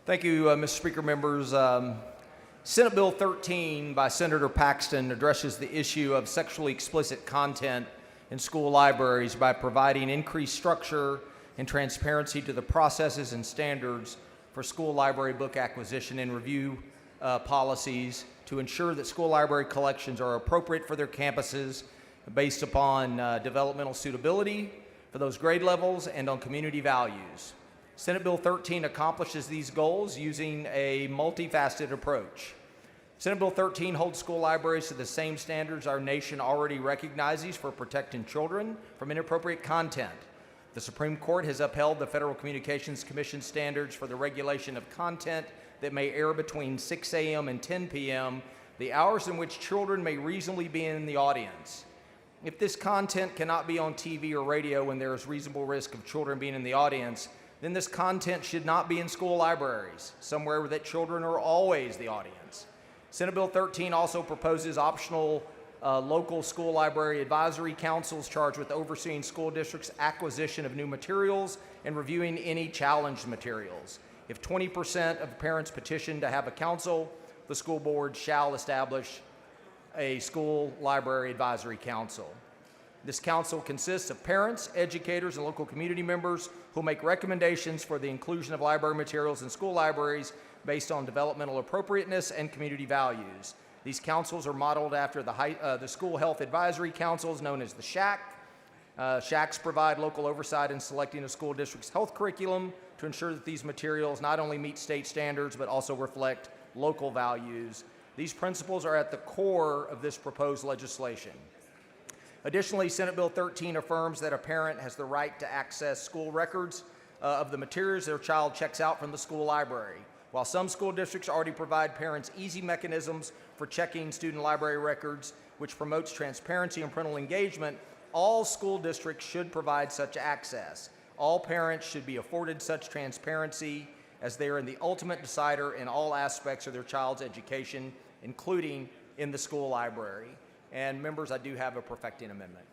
Thank you, Mr. Speaker, members. Senate Bill 13 by Senator Paxton addresses the issue of sexually explicit content in school libraries by providing increased structure and transparency to the processes and standards for school library book acquisition and review policies to ensure that school library collections are appropriate for their campuses based upon developmental suitability for those grade levels and on community values. Senate Bill 13 accomplishes these goals using a multifaceted approach. Senate Bill 13 holds school libraries to the same standards our nation already recognizes for protecting children from inappropriate content. The Supreme Court has upheld the Federal Communications Commission standards for the regulation of content that may air between 6 a.m. and 10 p.m., the hours in which children may reasonably be in the audience. If this content cannot be on TV or radio when there is reasonable risk of children being in the audience, then this content should not be in school libraries, somewhere that children are always the audience. Senate Bill 13 also proposes optional local school library advisory councils charged with overseeing school districts' acquisition of new materials and reviewing any challenged materials. If 20% of parents petition to have a council, the school board shall establish a school library advisory council. This council consists of parents, educators, and local community members who make recommendations for the inclusion of library materials in school libraries based on developmental appropriateness and community values. These councils are modeled after the school health advisory councils known as the SHAC. SHACs provide local oversight in selecting a school district's health curriculum to ensure that these materials not only meet state standards but also reflect local values. These principles are at the core of this proposed legislation. Additionally, Senate Bill 13 affirms that a parent has the right to access school records of the materials their child checks out from the school library. While some school districts already provide parents easy mechanisms for checking student library records, which promotes transparency and parental engagement, all school districts should provide such access. All parents should be afforded such transparency as they are the ultimate decider in all aspects of their child's education, including in the school library. And members, I do have a perfecting amendment.